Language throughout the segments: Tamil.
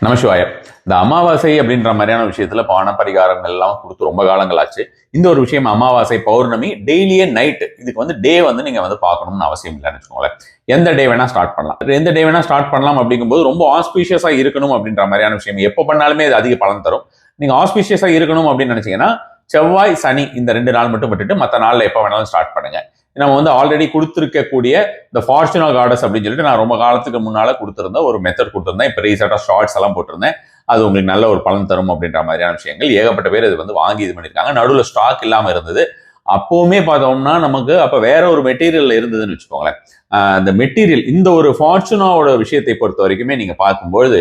நமசிவாய. இந்த அமாவாசை அப்படின்ற மாதிரியான விஷயத்துல பான பரிகாரங்கள் எல்லாம் கொடுத்து ரொம்ப காலங்கள் ஆச்சு. இந்த ஒரு விஷயம் அமாவாசை, பௌர்ணமி, டெய்லியே நைட் இதுக்கு டே நீங்க பார்க்கணும்னு அவசியம் இல்லைன்னு வச்சுக்கோங்களேன். எந்த டே வேணா ஸ்டார்ட் பண்ணலாம். எந்த டே வேணா ஸ்டார்ட் பண்ணலாம் அப்படிங்கும்போது ரொம்ப ஆஸ்பீஷியஸா இருக்கணும் அப்படின்ற மாதிரியான விஷயம் எப்போ பண்ணாலுமே இது அதிக பலன் தரும். நீங்க ஆஸ்பீஷியஸா இருக்கணும் அப்படின்னு நினைச்சீங்கன்னா செவ்வாய், சனி இந்த 2 நாள் மட்டும் விட்டுட்டு மற்ற நாள்ல எப்போ வேணாலும் ஸ்டார்ட் பண்ணுங்க. நம்ம ஆல்ரெடி கொடுத்துருக்கக்கூடிய இந்த ஃபார்ச்சுனா கார்டஸ் அப்படின்னு சொல்லிட்டு நான் ரொம்ப காலத்துக்கு முன்னால கொடுத்திருந்த ஒரு மெத்தட் கொடுத்திருந்தேன். இப்போ ரீசெண்டா ஷார்ட்ஸ் எல்லாம் போட்டிருந்தேன். அது உங்களுக்கு நல்ல ஒரு பலன் தரும் அப்படின்ற மாதிரியான விஷயங்கள் ஏகப்பட்ட பேர் இது வாங்கி இது பண்ணியிருக்காங்க. நடுவில் ஸ்டாக் இல்லாமல் இருந்தது. அப்பவுமே பார்த்தோம்னா நமக்கு அப்ப வேற ஒரு மெட்டீரியல் இருந்ததுன்னு வச்சுக்கோங்களேன். இந்த மெட்டீரியல் இந்த ஒரு ஃபார்ச்சுனாவோட விஷயத்தை பொறுத்த வரைக்குமே நீங்க பார்க்கும்பொழுது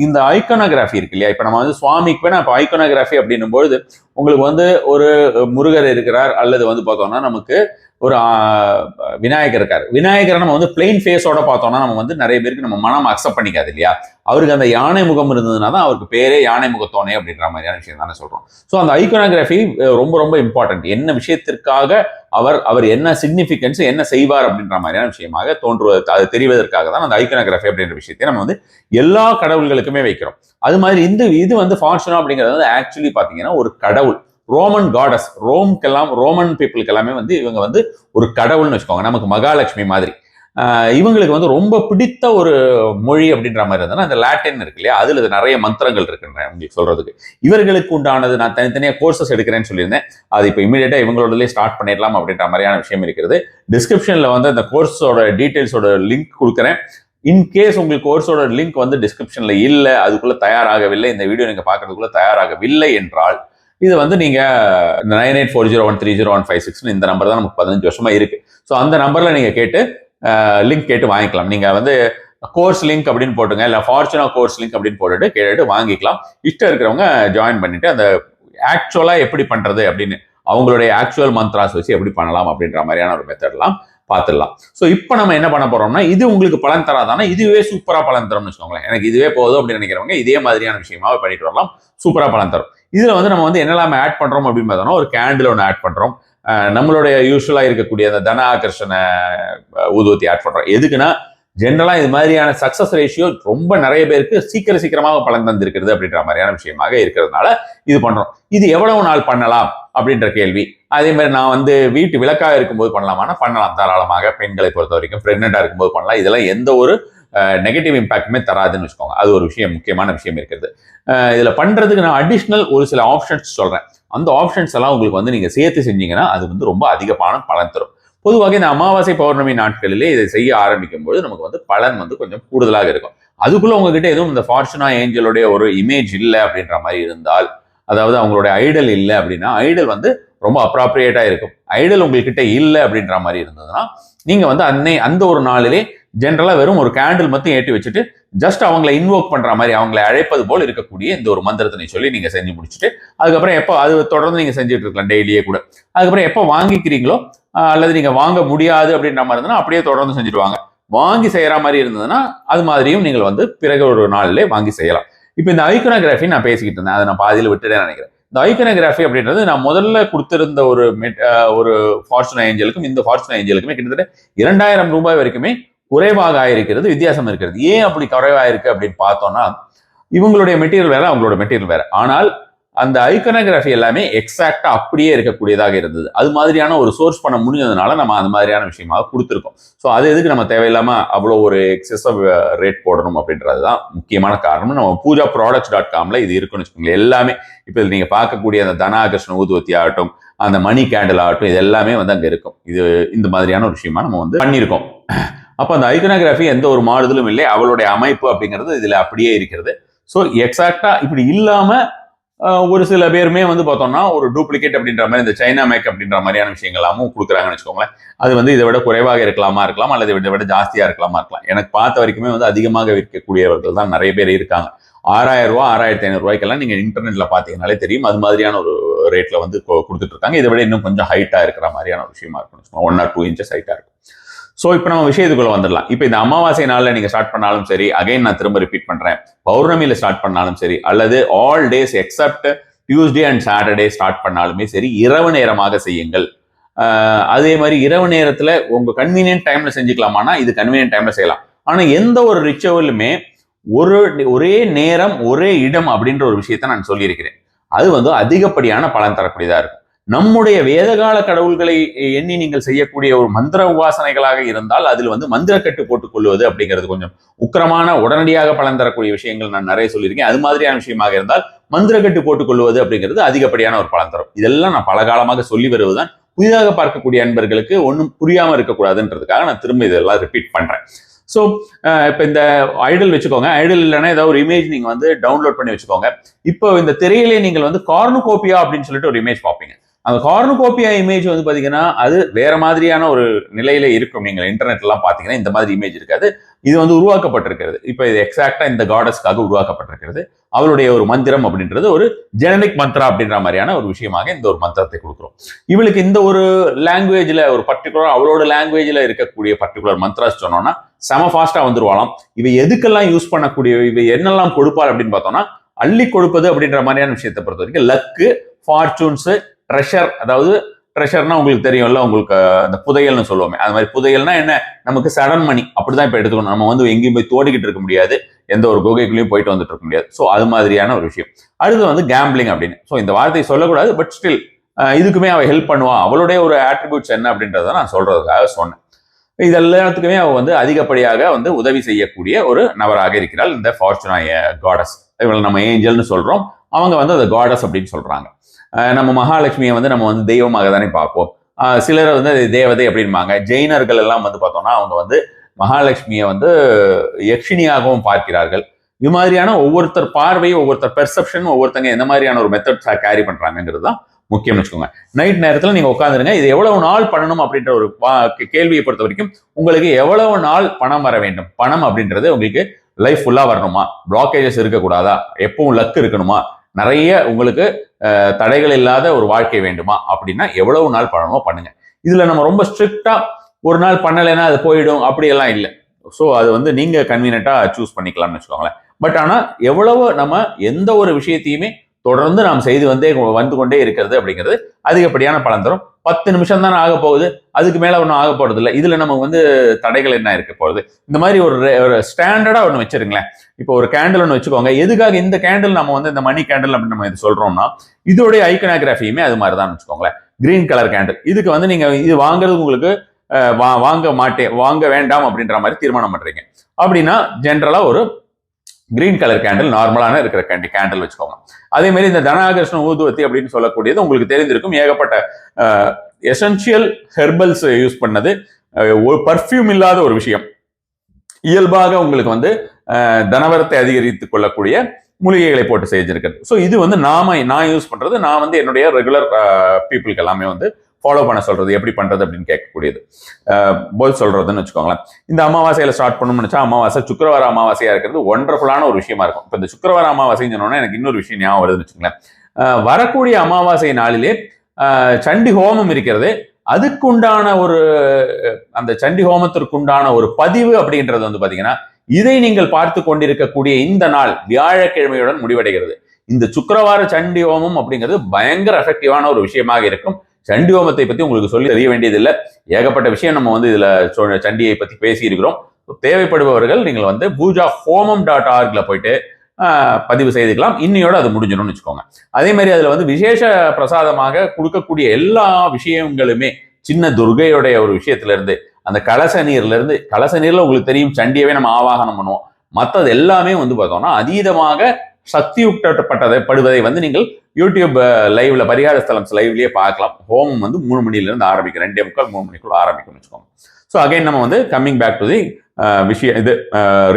இந்த ஐக்கோனோகிராஃபி இருக்கு இல்லையா. இப்ப நம்ம சுவாமிக்கு வேணா இப்ப ஐக்கோனோகிராஃபி அப்படின்னும் பொழுது உங்களுக்கு ஒரு முருகர் இருக்கிறார், அல்லது பார்த்தோம்னா நமக்கு ஒரு விநாயகர் இருக்காரு. விநாயகரை நம்ம பிளெயின் ஃபேஸோட பார்த்தோம்னா நம்ம நிறைய பேருக்கு நம்ம மனம் அக்செப்ட் பண்ணிக்காது இல்லையா. அவருக்கு அந்த யானை முகம் இருந்ததுன்னா தான் அவருக்கு பேரே யானை முகத்தோனே அப்படின்ற மாதிரியான விஷயம் தானே சொல்றோம். ஸோ அந்த ஐக்கோனோகிராஃபி ரொம்ப ரொம்ப இம்பார்ட்டன்ட். என்ன விஷயத்திற்காக அவர் என்ன சிக்னிஃபிகன்ஸ் என்ன செய்வார் அப்படின்ற மாதிரியான விஷயமாக தோன்றுவது அது தெரிவதற்காக தான் அந்த ஐக்கோனோகிராஃபி அப்படின்ற விஷயத்தை நம்ம எல்லா கடவுள்களுக்குமே வைக்கிறோம். அது மாதிரி இது ஃபார்ச்சுனா அப்படிங்கிறது ஆக்சுவலி பாத்தீங்கன்னா ஒரு கடவுள், ரோமன் காடஸ். ரோமன் பீப்புளுக்கு எல்லாமே இவங்க ஒரு கடவுள்னு வச்சுக்கோங்க. நமக்கு மகாலட்சுமி மாதிரி. இவங்களுக்கு ரொம்ப பிடித்த ஒரு மொழி அப்படின்ற மாதிரி இருந்தா அந்த லாட்டின் இருக்கு இல்லையா, அதுல நிறைய மந்திரங்கள் இருக்குன்றேன் உங்களுக்கு சொல்றதுக்கு. இவர்களுக்கு உண்டானது நான் தனித்தனியா கோர்சஸ் எடுக்கிறேன்னு சொல்லியிருந்தேன். அது இப்போ இமீடியட்டா இவங்களோடய ஸ்டார்ட் பண்ணிடலாம் அப்படின்ற மாதிரியான விஷயம் இருக்கிறது. டிஸ்கிரிப்ஷன்ல அந்த கோர்ஸோட டீடைல்ஸோட லிங்க் கொடுக்குறேன். இன்கேஸ் உங்களுக்கு கோர்ஸோட லிங்க் டிஸ்கிரிப்ஷன்ல இல்லை, அதுக்குள்ள தயாராகவில்லை, இந்த வீடியோ நீங்க பார்க்கறதுக்குள்ள தயாராகவில்லை என்றால் இது நீங்க 9840130156 இந்த நம்பர் தான் நமக்கு 15 வருஷமா இருக்கு. ஸோ அந்த நம்பர்ல நீங்க கேட்டு லிங்க் கேட்டு வாங்கிக்கலாம். நீங்க கோர்ஸ் லிங்க் அப்படின்னு போட்டுங்க, இல்ல ஃபார்ச்சுனா கோர்ஸ் லிங்க் அப்படின்னு போட்டுட்டு கேட்டு வாங்கிக்கலாம். இஷ்டம் இருக்கிறவங்க ஜாயின் பண்ணிட்டு அந்த ஆக்சுவலா எப்படி பண்றது அப்படின்னு அவங்களுடைய ஆக்சுவல் மந்த்ராஸ் வச்சு எப்படி பண்ணலாம் அப்படின்ற மாதிரியான ஒரு மெத்தட்லாம் பார்த்துடலாம். ஸோ இப்போ நம்ம என்ன பண்ண போறோம்னா, இது உங்களுக்கு பலன் தராதானா, இதுவே சூப்பரா பலன் தரும்னு வச்சுக்கோங்களேன். எனக்கு இதுவே போதும் அப்படின்னு நினைக்கிறவங்க இதே மாதிரியான விஷயமாவே பண்ணிட்டு வரலாம். சூப்பரா பலன் தரும். இதுல நம்ம என்னெல்லாம் ஆட் பண்றோம் அப்படின்னு பார்த்தோம்னா, ஒரு கேண்டில் ஒன்று ஆட் பண்றோம். நம்மளுடைய யூஸ்வலா இருக்கக்கூடிய அந்த தன ஆகர்ஷண ஊதுவத்தி ஆட் பண்றோம். எதுக்குன்னா ஜென்ரலா இது மாதிரியான சக்சஸ் ரேஷியோ ரொம்ப நிறைய பேருக்கு சீக்கிரமாக பலன் தந்திருக்கிறது அப்படின்ற மாதிரியான விஷயமாக இருக்கிறதுனால இது பண்றோம். இது எவ்வளவு நாள் பண்ணலாம் அப்படின்ற கேள்வி. அதே மாதிரி நான் வீட்டு விளக்காக இருக்கும்போது பண்ணலாமான்னா பண்ணலாம் தாராளமாக. பெண்களை பொறுத்த வரைக்கும் பிரெக்னெண்டா இருக்கும்போது பண்ணலாம். இதெல்லாம் எந்த ஒரு நெகட்டிவ் இம்பாக்டுமே தராதுன்னு வச்சுக்கோங்க. அது ஒரு விஷயம், முக்கியமான விஷயம் இருக்கிறது. இதுல பண்றதுக்கு நான் அடிஷ்னல் ஒரு சில ஆப்ஷன்ஸ் சொல்றேன். அந்த ஆப்ஷன்ஸ் எல்லாம் உங்களுக்கு நீங்க சேர்த்து செஞ்சீங்கன்னா அது ரொம்ப அதிகமான பலன் தரும். பொதுவாக இந்த அமாவாசை, பௌர்ணமி நாட்களிலே இதை செய்ய ஆரம்பிக்கும் போது நமக்கு பலன் கொஞ்சம் கூடுதலாக இருக்கும். அதுக்குள்ள உங்ககிட்ட எதுவும் இந்த ஃபார்ச்சுனா ஏஞ்சலுடைய ஒரு இமேஜ் இல்லை அப்படின்ற மாதிரி இருந்தால், அதாவது அவங்களுடைய ஐடல் இல்லை அப்படின்னா, ஐடல் ரொம்ப அப்ராப்ரியேட்டா இருக்கும். ஐடல் உங்ககிட்ட இல்லை அப்படின்ற மாதிரி இருந்ததுன்னா நீங்க அந்த ஒரு நாளிலே ஜென்ரலா வெறும் ஒரு கேண்டில் மட்டும் ஏற்றி வச்சுட்டு ஜஸ்ட் அவங்களை இன்வோக் பண்ற மாதிரி, அவங்களை அழைப்பது போல் இருக்கக்கூடிய இந்த ஒரு மந்திரத்தினை சொல்லி நீங்க செஞ்சு முடிச்சுட்டு அதுக்கப்புறம் எப்போ அது தொடர்ந்து நீங்க செஞ்சுட்டு இருக்கலாம் டெய்லியே கூட. அதுக்கப்புறம் எப்போ வாங்கிக்கிறீங்களோ அல்லது நீங்க வாங்க முடியாது அப்படின்ற மாதிரி இருந்ததுன்னா அப்படியே தொடர்ந்து செஞ்சுட்டு வாங்க. வாங்கி செய்யற மாதிரி இருந்ததுன்னா அது மாதிரியும் நீங்கள் பிறகு ஒரு நாளிலே வாங்கி செய்யலாம். இப்போ இந்த ஐக்கோனோகிராஃபி நான் பேசிக்கிட்டு இருந்தேன், அதை நான் பாதியில் விட்டுட்டேன்னு நினைக்கிறேன். இந்த ஐக்கோனோகிராஃபி அப்படின்றது நான் முதல்ல கொடுத்திருந்த ஒரு ஃபார்ச்சுனா ஏஞ்சலுக்கும் இந்த ஃபார்ச்சுனா ஏஞ்சலுக்குமே கிட்டத்தட்ட 2000 ரூபாய் வரைக்குமே குறைவாக ஆயிருக்கிறது, வித்தியாசம் இருக்கிறது. ஏன் அப்படி குறைவாயிருக்கு அப்படின்னு பார்த்தோம்னா, இவங்களுடைய மெட்டீரியல் வேற, அவங்களோட மெட்டீரியல் வேற. ஆனால் அந்த ஐக்கோனோகிராஃபி எல்லாமே எக்ஸாக்டா அப்படியே இருக்கக்கூடியதாக இருந்தது. அது மாதிரியான ஒரு சோர்ஸ் பண்ண முடிஞ்சதுனால நம்ம அந்த மாதிரியான விஷயமாக கொடுத்துருக்கோம். ஸோ அது எதுக்கு நம்ம தேவையில்லாம அவ்வளோ ஒரு எக்ஸசிவ் ரேட் போடணும் அப்படின்றது தான் முக்கியமான காரணம். நம்ம poojaproducts.comல இது இருக்குன்னு வச்சுக்கோங்களேன். எல்லாமே இப்போ நீங்க பார்க்கக்கூடிய அந்த தனாகர்ஷண ஊதுவத்தி ஆகட்டும், அந்த மணி கேண்டில் ஆகட்டும், இது எல்லாமே அங்கே இருக்கும். இது இந்த மாதிரியான ஒரு விஷயமா நம்ம பண்ணியிருக்கோம். அப்போ அந்த ஐக்கோனோகிராஃபி எந்த ஒரு மாறுதலும் இல்லை, அவளுடைய அமைப்பு அப்படிங்கிறது இதுல அப்படியே இருக்கிறது. ஸோ எக்ஸாக்டா இப்படி இல்லாம ஒரு சில பேருமே பார்த்தோம்னா ஒரு டூப்ளிகேட் அப்படின்ற மாதிரி இந்த சைனா மேக் அப்படின்ற மாதிரியான விஷயங்களாமும் கொடுக்குறாங்கன்னு வச்சுக்கோங்களேன். அது இதை விட குறைவாக இருக்கலாம், அல்லது இதை விட ஜாஸ்தியா இருக்கலாம். எனக்கு பார்த்த வரைக்குமே அதிகமாக விற்கக்கூடியவர்கள் தான் நிறைய பேர் இருக்காங்க. 6000 ரூபாய் 6500 ரூபாய்க்கெல்லாம் நீங்க இன்டர்நெட்ல பாத்தீங்கன்னாலே தெரியும். அது மாதிரியான ஒரு ரேட்ல கொடுத்துட்டு இருக்காங்க. இதை விட இன்னும் கொஞ்சம் ஹைட்டா இருக்கிற மாதிரியான ஒரு விஷயமா இருக்கும். 1 or 2 inches ஹைட்டா இருக்கும். ஸோ இப்போ நம்ம விஷயத்துக்குள்ள வந்துடலாம். இப்போ இந்த அமாவாசை நாளில் நீங்க ஸ்டார்ட் பண்ணாலும் சரி, அகைன் நான் திரும்ப ரிப்பீட் பண்றேன், பௌர்ணமியில ஸ்டார்ட் பண்ணாலும் சரி, அல்லது all days accept Tuesday and Saturday start பண்ணாலுமே சரி, இரவு நேரமாக செய்யுங்கள். அதே மாதிரி இரவு நேரத்துல உங்க கன்வீனியன்ட் டைம்ல செஞ்சுக்கலாமானா இது கன்வீனியன்ட் டைம்ல செய்யலாம். ஆனா எந்த ஒரு ரிச்சுவலுமே ஒரே நேரம் ஒரே இடம் அப்படின்ற ஒரு விஷயத்த நான் சொல்லியிருக்கிறேன். அது வந்து அதிகப்படியான பலன் தரக்கூடியதா இருக்கும். நம்முடைய வேதகால கடவுள்களை எண்ணி நீங்கள் செய்யக்கூடிய ஒரு மந்திர உபாசனைகளாக இருந்தால் அதில் வந்து மந்திரக்கட்டு போட்டுக் கொள்வது அப்படிங்கிறது கொஞ்சம் உக்கிரமான உடனடியாக பலன் தரக்கூடிய விஷயங்கள் நான் நிறைய சொல்லியிருக்கேன். அது மாதிரியான விஷயமாக இருந்தால் மந்திரக்கட்டு போட்டுக் கொள்வது அப்படிங்கிறது அதிகப்படியான ஒரு பலன் தரும். இதெல்லாம் நான் பல காலமாக சொல்லி வருவதுதான் புதிதாக பார்க்கக்கூடிய அன்பர்களுக்கு ஒன்றும் புரியாம இருக்கக்கூடாதுன்றதுக்காக நான் திரும்ப இதெல்லாம் ரிப்பீட் பண்றேன். ஸோ இப்போ இந்த ஐடல் வச்சுக்கோங்க. ஐடல் இல்லைன்னா ஏதாவது ஒரு இமேஜ் நீங்க வந்து டவுன்லோட் பண்ணி வச்சுக்கோங்க. இப்போ இந்த திரையிலே நீங்கள் வந்து கார்னுகோபியா அப்படின்னு சொல்லிட்டு ஒரு இமேஜ் பார்ப்பீங்க. அந்த கார்னுகோபியா இமேஜ் வந்து பாத்தீங்கன்னா அது வேற மாதிரியான ஒரு நிலையில இருக்கும். நீங்க இன்டர்நெட் எல்லாம் பாத்தீங்கன்னா இந்த மாதிரி இமேஜ் இருக்காது. இது வந்து உருவாக்கப்பட்டிருக்கிறது. இப்ப இது எக்ஸாக்டா இந்த காடஸ்க்காக உருவாக்கப்பட்டிருக்கிறது. அவளுடைய ஒரு மந்திரம் அப்படின்றது ஒரு ஜெனரிக் மந்த்ரா அப்படின்ற மாதிரியான ஒரு விஷயமாக இந்த ஒரு மந்திரத்தை கொடுக்குறோம். இவளுக்கு இந்த ஒரு லாங்குவேஜ்ல ஒரு பர்டிகுலர் அவளோட லாங்குவேஜ்ல இருக்கக்கூடிய பர்டிகுலர் மந்த்ராஸ் சொன்னோம்னா செம ஃபாஸ்டா வந்துருவாளாம். இவ எதுக்கெல்லாம் யூஸ் பண்ணக்கூடிய இவ என்னெல்லாம் கொடுப்பாள் அப்படின்னு பார்த்தோம்னா அள்ளி கொடுப்பது அப்படின்ற மாதிரியான விஷயத்தை பொறுத்த வரைக்கும் லக்கு, ஃபார்ச்சூன்ஸ், ட்ரெஷர், அதாவது ட்ரெஷர்னா உங்களுக்கு தெரியும்ல, உங்களுக்கு அந்த புதையல்னு சொல்லுவோமே, அது மாதிரி புதையல்னா என்ன, நமக்கு சடன் மணி அப்படிதான் இப்ப எடுத்துக்கணும். நம்ம வந்து எங்கேயும் போய் தோடிக்கிட்டு இருக்க முடியாது, எந்த ஒரு குகைக்குள்ளேயும் போயிட்டு வந்துட்டு இருக்க முடியாது. ஸோ அது மாதிரியான ஒரு விஷயம். அடுத்து வந்து கேம்பிளிங் அப்படின்னு. ஸோ இந்த வார்த்தையை சொல்லக்கூடாது, பட் ஸ்டில் இதுக்குமே அவ ஹெல்ப் பண்ணுவா. அவளுடைய ஒரு ஆட்ரிபியூட்ஸ் என்ன அப்படின்றத நான் சொல்றதுக்காக சொன்னேன். இது எல்லாத்துக்குமே அவ வந்து அதிகப்படியாக வந்து உதவி செய்யக்கூடிய ஒரு நபராக இருக்கிறாள் இந்த ஃபார்ச்சுனா காடஸ். இவங்களை நம்ம ஏஞ்சல்னு சொல்றோம், அவங்க வந்து அந்த காடஸ் அப்படின்னு சொல்றாங்க. நம்ம மகாலட்சுமியை வந்து நம்ம வந்து தெய்வமாக தானே பார்ப்போம். சிலர் வந்து தேவதை அப்படின்பாங்க. ஜெயினர்கள் எல்லாம் வந்து பார்த்தோம்னா அவங்க வந்து மகாலட்சுமியை வந்து யக்ஷினியாகவும் பார்க்கிறார்கள். இது மாதிரியான ஒவ்வொருத்தர் பார்வை, ஒவ்வொருத்தர் பெர்செப்ஷன், ஒவ்வொருத்தங்க எந்த மாதிரியான ஒரு மெத்தட்ஸா கேரி பண்றாங்கிறது தான் முக்கியம்னு வச்சுக்கோங்க. நைட் நேரத்தில் நீங்க உட்காந்துருங்க. இது எவ்வளவு நாள் பண்ணணும் அப்படின்ற ஒரு கேள்வியை பொறுத்த வரைக்கும் உங்களுக்கு எவ்வளவு நாள் பணம் வர வேண்டும், பணம் அப்படின்றது உங்களுக்கு லைஃப் ஃபுல்லா வரணுமா, பிளாக்கேஜஸ் இருக்கக்கூடாதா, எப்பவும் லக் இருக்கணுமா, நிறைய உங்களுக்கு தடைகள் இல்லாத ஒரு வாழ்க்கை வேண்டுமா அப்படின்னா எவ்வளவு நாள் பண்ணணுமோ பண்ணுங்க. இதுல நம்ம ரொம்ப ஸ்ட்ரிக்டா ஒரு நாள் பண்ணலைன்னா அது போயிடும் அப்படியெல்லாம் இல்லை. ஸோ அது வந்து நீங்க கன்வீனியன்ட்டா சூஸ் பண்ணிக்கலாம்னு வச்சுக்கோங்களேன். பட் ஆனா எவ்வளவு நம்ம எந்த ஒரு விஷயத்தையுமே தொடர்ந்து நாம் செய்து வந்து கொண்டே இருக்கிறது அப்படிங்கிறது அதிகப்படியான பலன் தரும். 10 நிமிஷம் தானே ஆக போகுது, அதுக்கு மேல ஒன்றும் ஆக போறது இல்லை. இதுல நம்ம வந்து தடைகள் என்ன இருக்க போகுது. இந்த மாதிரி ஒரு ஸ்டாண்டர்டா ஒன்று வச்சிருங்களேன். இப்போ ஒரு கேண்டில் ஒன்று வச்சுக்கோங்க. எதுக்காக இந்த கேண்டில் நம்ம வந்து இந்த மணி கேண்டில் அப்படின்னு நம்ம இது சொல்றோம்னா இதோடைய ஐக்கனாகிராஃபியுமே அது மாதிரி தான் வச்சுக்கோங்களேன். Green colour candle. இதுக்கு வந்து நீங்க இது வாங்குறது உங்களுக்கு வாங்க வேண்டாம் அப்படின்ற மாதிரி தீர்மானம் பண்றீங்க அப்படின்னா ஜென்ரலா ஒரு கிரீன் கலர் கேண்டில் நார்மலான இருக்கிற கேண்டில் வச்சுக்கோங்க. அதே மாதிரி இந்த தனாகர்ஷ்ண ஊதுவத்தி அப்படின்னு சொல்லக்கூடியது உங்களுக்கு தெரிந்திருக்கும். ஏகப்பட்ட எசென்சியல் ஹெர்பல்ஸ் யூஸ் பண்ணது, ஒரு பர்ஃப்யூம் இல்லாத ஒரு விஷயம். இயல்பாக உங்களுக்கு வந்து தனவரத்தை அதிகரித்துக் கொள்ளக்கூடிய மூலிகைகளை போட்டு செஞ்சிருக்கிறது. ஸோ இது வந்து நான் யூஸ் பண்றது, நான் வந்து என்னுடைய ரெகுலர் பீப்புளுக்கு எல்லாமே வந்து ஃபாலோ பண்ண சொல்றது, எப்படி பண்றது அப்படின்னு கேட்கக்கூடியது போல் சொல்றதுன்னு வச்சுக்கோங்களேன். இந்த அமாவாசையில ஸ்டார்ட் பண்ணணும்னு நினைச்சா அமாவாசை சுக்கிரவார அமாவாசையா இருக்கிறது ஒண்டர்ஃபுல்லான ஒரு விஷயமா இருக்கும். இப்போ இந்த சுக்கிரவார அமாவாசைன்னு சொன்னோன்னா எனக்கு இன்னொரு விஷயம் ஞாபகம் வருதுன்னு வச்சுக்கோங்களேன். வரக்கூடிய அமாவாசை நாளிலே சண்டி ஹோமம் இருக்கிறது. அதுக்குண்டான ஒரு அந்த சண்டி ஹோமத்திற்குண்டான ஒரு பதிவு அப்படின்றது வந்து பாத்தீங்கன்னா இதை நீங்கள் பார்த்து கொண்டிருக்கக்கூடிய இந்த நாள் வியாழக்கிழமையுடன் முடிவடைகிறது. இந்த சுக்கிரவார சண்டி ஹோமம் அப்படிங்கிறது பயங்கர எஃபெக்டிவான ஒரு விஷயமாக இருக்கும். சண்டி ஹோமத்தை பத்தி உங்களுக்கு சொல்லி தெரிய வேண்டியதில்லை. ஏகப்பட்ட விஷயம் நம்ம வந்து இதுல சண்டியை பத்தி பேசி இருக்கிறோம். தேவைப்படுபவர்கள் நீங்கள் வந்து poojaHomam.org போயிட்டு பதிவு செய்துக்கலாம். இன்னையோட அது முடிஞ்சிடும்னு வச்சுக்கோங்க. அதே மாதிரி அதுல வந்து விசேஷ பிரசாதமாக கொடுக்கக்கூடிய எல்லா விஷயங்களுமே சின்ன துர்கையோடைய ஒரு விஷயத்துல இருந்து அந்த கலச நீர்ல உங்களுக்கு தெரியும் சண்டியவே நம்ம ஆவாகனம் பண்ணுவோம். மற்றது எல்லாமே வந்து பார்த்தோம்னா அதீதமாக சக்தி படுவதை வந்து நீங்கள் யூடியூப் லைவ்ல பரிகார ஸ்தலம் லைவ்லயே பார்க்கலாம். ஹோமம் வந்து 3 மணில இருந்து ஆரம்பிக்கும், 2:45 3 மணிக்குள்ள ஆரம்பிக்கும்னு வச்சுக்கோங்க. ஸோ அகைன் நம்ம வந்து கம்மிங் பேக் டு தி விஷயம், இது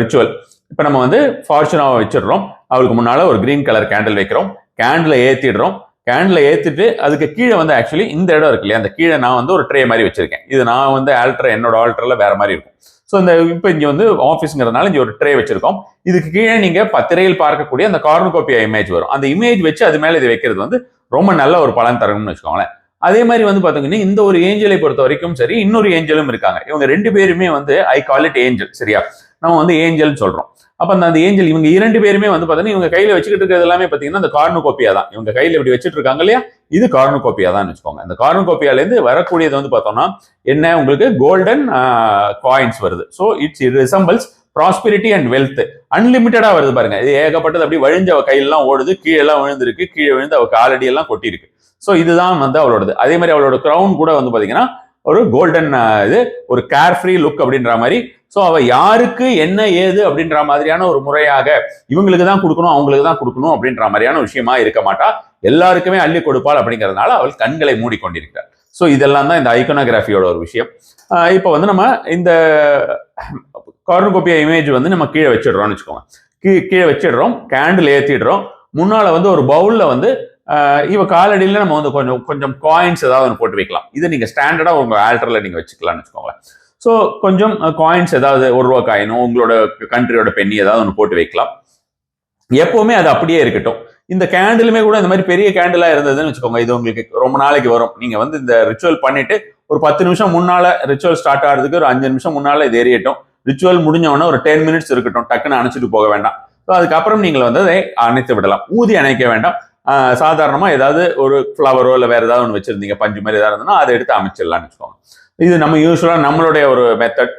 ரிச்சுவல். இப்போ நம்ம வந்து ஃபார்ச்சுனாவை வச்சிடுறோம். அவளுக்கு முன்னால ஒரு கிரீன் கலர் கேண்டில் வைக்கிறோம். கேண்டில் ஏத்திடுறோம். கேண்டில் ஏத்திட்டு அதுக்கு கீழே வந்து ஆக்சுவலி இந்த இடம் இருக்கு இல்லையா, அந்த கீழே நான் வந்து ஒரு ட்ரே மாதிரி வச்சிருக்கேன். இது நான் வந்து என்னோட ஆல்டர்ல வேற மாதிரி இருக்கும். ஸோ இந்த இப்போ இங்க வந்து ஆஃபீஸ்ங்கிறதுனால இங்க ஒரு ட்ரே வச்சிருக்கோம். இதுக்கு கீழே நீங்க பத்திரையில் பார்க்கக்கூடிய அந்த கார்னுகோபியா இமேஜ் வரும். அந்த இமேஜ் வச்சு அது மேல இது வைக்கிறது வந்து ரொம்ப நல்ல ஒரு பலன் தரும்னு வச்சுக்கோங்களேன். அதே மாதிரி வந்து பாத்தீங்கன்னா இந்த ஒரு ஏஞ்சலை பொறுத்த வரைக்கும் சரி, இன்னொரு ஏஞ்சலும் இருக்காங்க. இவங்க 2 பேருமே வந்து ஐ கால் இட் ஏஞ்சல், சரியா? நம்ம வந்து ஏஞ்சல் சொல்றோம். அப்ப அந்த ஏஞ்சல் இவங்க 2 பேருமே வந்து பாத்தீங்கன்னா இவங்க கையில வச்சுக்கிட்டு இருக்கிறது எல்லாமே பாத்தீங்கன்னா இந்த கார்னுகோபியா தான். இவங்க கையில இப்படி வச்சுட்டு இருக்காங்க இல்லையா, இது கார்னுகோபியா தான் வச்சுக்கோங்க. இந்த கார்னுகோபியால இருந்து வரக்கூடியது வந்து பார்த்தோம்னா என்ன, உங்களுக்கு கோல்டன் காயின்ஸ் வருது. So it's resembles prosperity and wealth அன்லிமிட்டடா வருது பாருங்க. இது ஏகப்பட்டது அப்படி வழிஞ்ச அவ கையெல்லாம் ஓடுது, கீழே எல்லாம் விழுந்திருக்கு, கீழே விழுந்து அவ காலடி எல்லாம் கொட்டிருக்கு. ஸோ இதுதான் வந்து அவளோடது. அதே மாதிரி அவளோட கிரவுன் கூட வந்து பாத்தீங்கன்னா ஒரு கோல்டன் இது ஒரு கேர் ஃப்ரீ லுக் அப்படின்ற மாதிரி. ஸோ அவ யாருக்கு என்ன ஏது அப்படின்ற மாதிரியான ஒரு முறையாக இவங்களுக்கு தான் கொடுக்கணும் அவங்களுக்கு தான் கொடுக்கணும் அப்படின்ற மாதிரியான விஷயமா இருக்க மாட்டா. எல்லாருக்குமே அள்ளி கொடுப்பாள் அப்படிங்கிறதுனால அவள் கண்களை மூடிக்கொண்டிருக்கிறாள். ஸோ இதெல்லாம் தான் இந்த ஐகோனோகிராஃபியோட ஒரு விஷயம். இப்போ வந்து நம்ம இந்த கார்னுகோபியா இமேஜ் வந்து நம்ம கீழே வச்சிடுறோம்னு வச்சுக்கோங்க. கீழே வச்சிடுறோம், கேண்டில் ஏற்றிடுறோம். முன்னால வந்து ஒரு பவுல்ல வந்து இவ காலடியில் நம்ம வந்து கொஞ்சம் காயின்ஸ் ஏதாவது ஒன்று போட்டு வைக்கலாம். இது நீங்க ஸ்டாண்டர்டா உங்க ஆல்டர்ல நீங்க வச்சுக்கலாம்னு வச்சுக்கோங்களேன். ஸோ கொஞ்சம் காயின்ஸ் ஏதாவது ₹1 காயினோ உங்களோட கண்ட்ரியோட பெண்ணி ஏதாவது ஒன்று போட்டு வைக்கலாம். எப்பவுமே அது அப்படியே இருக்கட்டும். இந்த கேண்டிலுமே கூட இந்த மாதிரி பெரிய கேண்டிலா இருந்ததுன்னு வச்சுக்கோங்க, இது உங்களுக்கு ரொம்ப நாளைக்கு வரும். நீங்க வந்து இந்த ரிச்சுவல் பண்ணிட்டு ஒரு 10 நிமிஷம் முன்னால ரிச்சுவல் ஸ்டார்ட் ஆகிறதுக்கு ஒரு 5 நிமிஷம் முன்னால இது எரியட்டும். ரிச்சுவல் முடிஞ்சவொடனே ஒரு 10 மினிட்ஸ் இருக்கட்டும், டக்குன்னு அணைச்சிட்டு போக வேண்டாம். ஸோ அதுக்கப்புறம் நீங்கள் வந்து அதை அணைத்து விடலாம். ஊதி அணைக்க வேண்டாம். சாதாரணமா ஏதாவது ஒரு ஃப்ளவரோ இல்லை வேற ஏதாவது ஒன்று வச்சிருந்தீங்க, பஞ்சு மாதிரி ஏதாவது இருந்ததுன்னா அதை எடுத்து அமைச்சிடலாம்னு வச்சுக்கோங்க. இது நம்ம யூஸ்வலா நம்மளுடைய ஒரு மெத்தட்.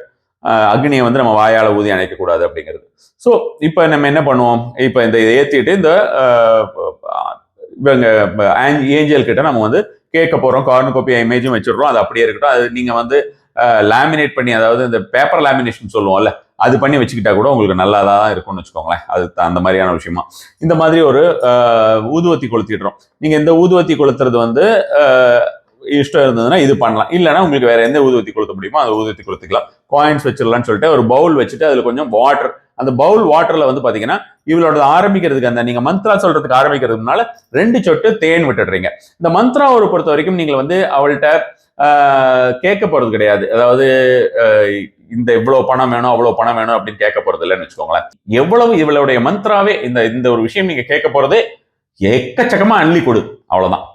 அக்னியை வந்து நம்ம வாயால ஊதி அணைக்கக்கூடாது அப்படிங்கிறது. ஸோ இப்போ நம்ம என்ன பண்ணுவோம், இப்போ இந்த ஏற்றிட்டு இந்த இவங்க ஏஞ்சல் கிட்ட நம்ம வந்து கேட்க போறோம். கார்னுகோபியா இமேஜும் வச்சிடுறோம், அது அப்படியே இருக்கட்டும். அது நீங்க வந்து லேமினேட் பண்ணி, அதாவது இந்த பேப்பர் லேமினேஷன் சொல்லுவோம்ல, அது பண்ணி வச்சுக்கிட்டா கூட உங்களுக்கு நல்லா தான் இருக்கும்னு வச்சுக்கோங்களேன். அது அந்த மாதிரியான விஷயமா இந்த மாதிரி ஒரு ஊதுவத்தி கொளுத்திடுறோம். நீங்க இந்த ஊதுவத்தி கொளுத்துறது வந்து இஷ்டம் இருந்ததுன்னா இது பண்ணலாம். இல்லைன்னா உங்களுக்கு வேற எந்த ஊதுவத்தி கொளுத்த முடியுமோ அந்த ஊதுவத்தி கொளுத்திக்கலாம். காயின்ஸ் வச்சிடலாம்னு சொல்லிட்டு ஒரு பவுல் வச்சுட்டு அதுல கொஞ்சம் வாட்டர், அந்த பவுல் வாட்டர்ல வந்து பாத்தீங்கன்னா இவளோட ஆரம்பிக்கிறதுக்கு அந்த நீங்க மந்த்ரா சொல்றதுக்கு ஆரம்பிக்கிறதுனால 2 சொட்டு தேன் விட்டுடுறீங்க. இந்த மந்த்ராவை பொறுத்த வரைக்கும் நீங்க வந்து அவள்கிட்ட கேட்க போறது கிடையாது. அதாவது இந்த இவ்வளவு பணம் வேணும் அவ்வளவு பணம் வேணும் அப்படின்னு கேட்க போறது இல்லைன்னு வச்சுக்கோங்களேன். எவ்வளவு இவளுடைய மந்த்ராவே இந்த ஒரு விஷயம் நீங்க கேட்க போறதே எக்கச்சக்கமா அள்ளி கொடு, அவ்வளவுதான்.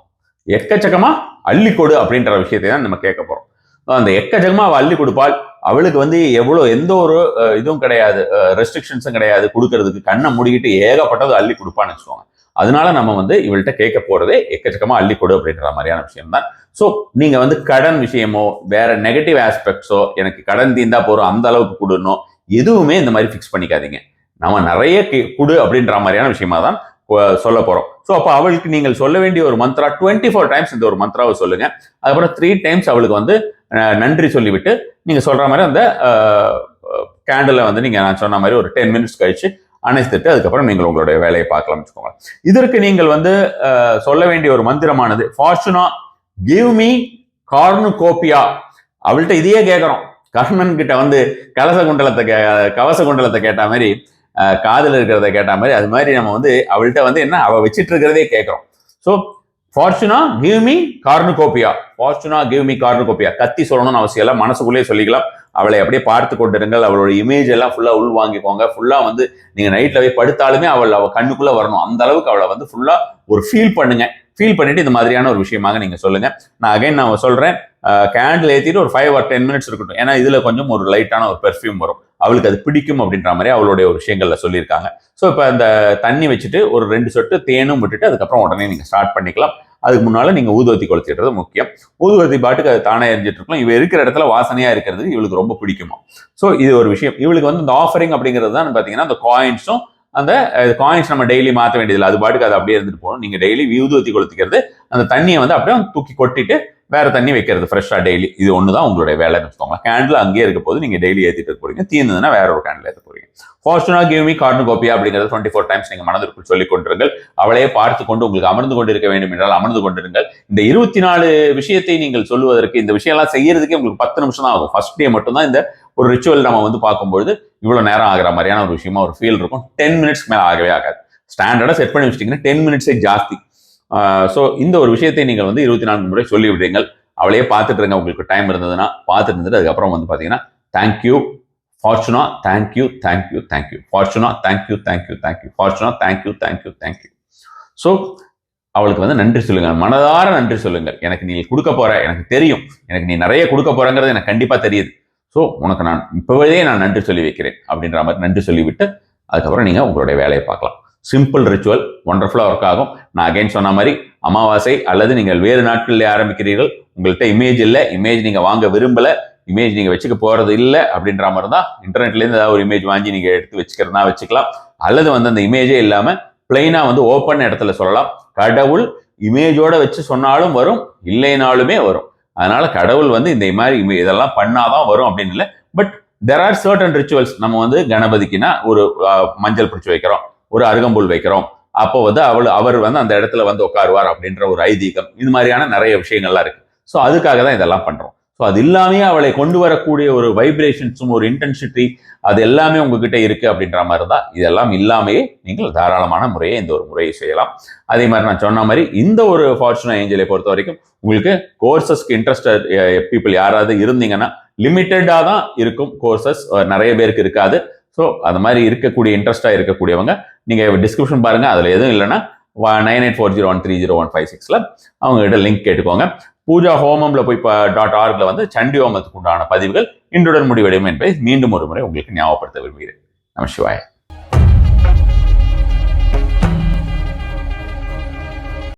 எக்கச்சக்கமா அள்ளி கொடு அப்படின்ற விஷயத்தை தான் நம்ம கேட்க போறோம். அந்த எக்கச்சக்கமா அவள் அள்ளி கொடுப்பாள். அவளுக்கு வந்து எவ்வளவு எந்த ஒரு இதுவும் கிடையாது, ரெஸ்ட்ரிக்ஷன்ஸும் கிடையாது கொடுக்கறதுக்கு. கண்ணை மூடிக்கிட்டு ஏகப்பட்டது அள்ளி கொடுப்பான்னு வச்சுக்கோங்க. அதனால நம்ம வந்து இவள்கிட்ட கேட்க போறதே எக்கச்சக்கமா அள்ளி கொடு அப்படின்ற மாதிரியான விஷயம் தான். ஸோ நீங்க வந்து கடன் விஷயமோ வேற நெகட்டிவ் ஆஸ்பெக்ட்ஸோ, எனக்கு கடன் தீந்தா போறோம் அந்த அளவுக்கு கொடுனோ எதுவுமே இந்த மாதிரி ஃபிக்ஸ் பண்ணிக்காதீங்க. நம்ம நிறைய கொடு அப்படின்ற மாதிரியான விஷயமா தான் சொல்ல போறோம். ஸோ அப்போ அவளுக்கு நீங்கள் சொல்ல வேண்டிய ஒரு மந்த்ரா 24 டைம்ஸ் இந்த ஒரு மந்த்ராவை சொல்லுங்க. அதுக்கப்புறம் 3 டைம்ஸ் அவளுக்கு வந்து நன்றி சொல்லிவிட்டு நீங்க சொல்ற மாதிரி அந்த கேண்டிலை வந்து நீங்க நான் சொன்ன மாதிரி ஒரு 10 மினிட்ஸ் கழிச்சு அணைத்துட்டு அதுக்கப்புறம் நீங்கள் உங்களுடைய வேலையை பார்க்கலாம் வச்சுக்கோங்க. இதற்கு நீங்கள் வந்து சொல்ல வேண்டிய ஒரு மந்திரமானது ஃபார்ச்சுனா கிவ் மீ கார்னுகோபியா. அவள்கிட்ட இதையே கேட்கிறோம். கர்ணன் கிட்ட வந்து கவச குண்டலத்தை கேட்ட மாதிரி, காதல் இருக்கிறத கேட்ட மாதிரி, அது மாதிரி நம்ம வந்து அவள்கிட்ட வந்து என்ன அவ வச்சிட்டு இருக்கிறதே கேட்கிறோம். So Fortuna give me cornucopia, Fortuna give me cornucopia. கத்தி சொல்லணும்னு அவசியம் இல்லை, மனசுக்குள்ளேயே சொல்லிக்கலாம். அவளை அப்படியே பார்த்து கொண்டிருங்கள். அவளோட இமேஜ் எல்லாம் ஃபுல்லா உள் வாங்கிக்கோங்க. ஃபுல்லா வந்து நீங்க நைட்ல போய் படுத்தாலுமே அவள் கண்ணுக்குள்ள வரணும். அந்த அளவுக்கு அவளை வந்து ஃபுல்லா ஒரு ஃபீல் பண்ணுங்க. ஃபீல் பண்ணிட்டு இந்த மாதிரியான ஒரு விஷயமாக நீங்க சொல்லுங்க. நான் சொல்றேன், கேண்டில் ஏற்றிட்டு ஒரு 5 or 10 மினிட்ஸ் இருக்கட்டும். ஏன்னா இதுல கொஞ்சம் ஒரு லைட்டான ஒரு பெர்ஃப்யூம் வரும், அவளுக்கு அது பிடிக்கும் அப்படின்ற மாதிரி அவளுடைய ஒரு விஷயங்கள்ல சொல்லியிருக்காங்க. ஸோ இப்போ அந்த தண்ணி வச்சுட்டு ஒரு 2 சொட்டு தேனும் விட்டுட்டு அதுக்கப்புறம் உடனே நீங்க ஸ்டார்ட் பண்ணிக்கலாம். அதுக்கு முன்னால நீங்க ஊதுவத்தி கொளுத்திடுறது முக்கியம். ஊதுவத்தி பாட்டுக்கு அது தானே எரிஞ்சிட்டு இருக்கலாம். இவ இருக்கிற இடத்துல வாசனையா இருக்கிறது இவளுக்கு ரொம்ப பிடிக்குமா. ஸோ இது ஒரு விஷயம். இவளுக்கு வந்து இந்த ஆஃபரிங் அப்படிங்கிறது தான் பாத்தீங்கன்னா அந்த காயின்ஸும், அந்த காயின்ஸ் நம்ம டெய்லி மாற்ற வேண்டியதில்லை, அது பாட்டுக்கு அது அப்படியே இருந்துட்டு போகணும். நீங்க டெய்லி ஊதுவத்தி கொளுத்திக்கிறது, அந்த தண்ணியை வந்து அப்படியே தூக்கி கொட்டிட்டு வேற தண்ணி வைக்கிறது ஃப்ரெஷ்ஷா டெய்லி. இது ஒண்ணுதான் உங்களுடைய வேலைன்னு வச்சுக்கோங்க. கேண்டில் அங்கேயே இருக்க போது நீங்க டெய்லி ஏற்றிட்டு போறீங்க. தீர்ந்ததுன்னா வேற ஒரு கேண்டில் ஏற்ற போறீங்க. ஃபார்ச்சுனா கிவ் மீ கார்னுகோபியா அப்படிங்கிறது 24 டைம்ஸ் நீங்க மனதிற்குள் சொல்லிக் கொண்டிருங்கள். அவளையே பார்த்து கொண்டு உங்களுக்கு அமர்ந்து கொண்டிருக்க வேண்டும் என்றால் அமர்ந்து கொண்டிருங்கள். இந்த 24 விஷயத்தை நீங்கள் சொல்லுவதற்கு, இந்த விஷயம் எல்லாம் செய்யறதுக்கே உங்களுக்கு 10 நிமிஷம் தான் ஆகும். ஃபர்ஸ்ட் டே மட்டும் தான் இந்த ஒரு ரிச்சுவல் நம்ம வந்து பார்க்கும்போது இவ்வளவு நேரம் ஆகிற மாதிரியான ஒரு விஷயமா ஒரு ஃபீல் இருக்கும். 10 மினிட்ஸ் மேல ஆகவே ஆகாது. ஸ்டாண்டர்டா செட் பண்ணி வச்சிட்டீங்கன்னா 10 மினிட்ஸே ஜாஸ்தி. ஸோ இந்த ஒரு விஷயத்தை நீங்கள் வந்து 24 முறை சொல்லி விடுங்கள். அவளையே பார்த்துட்டு இருங்க. உங்களுக்கு டைம் இருந்ததுன்னா பார்த்துட்டு இருந்துட்டு அதுக்கப்புறம் வந்து பாத்தீங்கன்னா thank you Fortuna, thank you thank you thank you Fortuna, thank you thank you thank you Fortuna, thank you thank you thank you. So அவளுக்கு வந்து நன்றி சொல்லுங்க, மனதார நன்றி சொல்லுங்கள். எனக்கு நீ கொடுக்க போற, எனக்கு தெரியும், எனக்கு நீ நிறைய கொடுக்க போறங்கிறது எனக்கு கண்டிப்பா தெரியுது. ஸோ உனக்கு நான் இப்பவே நான் நன்றி சொல்லி வைக்கிறேன் அப்படின்ற மாதிரி நன்றி சொல்லிவிட்டு அதுக்கப்புறம் நீங்க உங்களுடைய வேலையை பார்க்கலாம். சிம்பிள் ரிச்சுவல், ஒண்டர்ஃபுல்லா ஒர்க் ஆகும். நான் அகைன் சொன்ன மாதிரி அமாவாசை அல்லது நீங்கள் வேறு நாட்களில் ஆரம்பிக்கிறீர்கள், உங்கள்கிட்ட இமேஜ் இல்லை, இமேஜ் நீங்க வாங்க விரும்பல, இமேஜ் நீங்க வச்சுக்க போறது இல்லை அப்படின்ற மாதிரி தான் இன்டர்நெட்ல இருந்து ஏதாவது ஒரு இமேஜ் வாங்கி நீங்க எடுத்து வச்சுக்கிறதா வச்சுக்கலாம். அல்லது வந்து அந்த இமேஜே இல்லாம பிளைனா வந்து ஓப்பன் இடத்துல சொல்லலாம். கடவுள் இமேஜோட வச்சு சொன்னாலும் வரும், இல்லைனாலுமே வரும். அதனால கடவுள் வந்து இந்த மாதிரி இதெல்லாம் பண்ணாதான் வரும் அப்படின்னு இல்லை. But there are certain rituals. நம்ம வந்து கணபதிக்குன்னா ஒரு மஞ்சள் பிடிச்சி வைக்கிறோம், ஒரு அருகம்புல் வைக்கிறோம், அப்போ வந்து அவர் வந்து அந்த இடத்துல வந்து உட்காருவார் அப்படின்ற ஒரு ஐதீகம். இது மாதிரியான நிறைய விஷயங்கள்லாம் இருக்கு. ஸோ அதுக்காக தான் இதெல்லாம் பண்றோம். ஸோ அது இல்லாமே அவளை கொண்டு வரக்கூடிய ஒரு வைப்ரேஷன்ஸும் ஒரு இன்டென்சிட்டி அது எல்லாமே உங்ககிட்ட இருக்கு அப்படின்ற மாதிரி தான். இதெல்லாம் இல்லாமையே நீங்கள் தாராளமான முறையை இந்த ஒரு முறையை செய்யலாம். அதே மாதிரி நான் சொன்ன மாதிரி இந்த ஒரு ஃபார்ச்சுனா ஏஞ்சலை பொறுத்த வரைக்கும் உங்களுக்கு கோர்சஸ்க்கு இன்ட்ரெஸ்டட் பீப்புள் யாராவது இருந்தீங்கன்னா லிமிட்டடாக தான் இருக்கும் கோர்சஸ், நிறைய பேருக்கு இருக்காது. ஸோ அந்த மாதிரி இருக்கக்கூடிய இன்ட்ரெஸ்டாக இருக்கக்கூடியவங்க நீங்கள் டிஸ்கிரிப்ஷன் பாருங்க, அதில் எதுவும் இல்லைன்னா 9840130156 அவங்ககிட்ட லிங்க் கேட்டுக்கோங்க. பூஜா ஹோமம்ல போய் .orgல வந்து சண்டி ஹோமத்துக்கு உண்டான பதிவுகள் இன்றுடன் முடிவடையும் என்பதை மீண்டும் ஒரு முறை உங்களுக்கு ஞாபகப்படுத்த விரும்புகிறேன். நம சிவாய.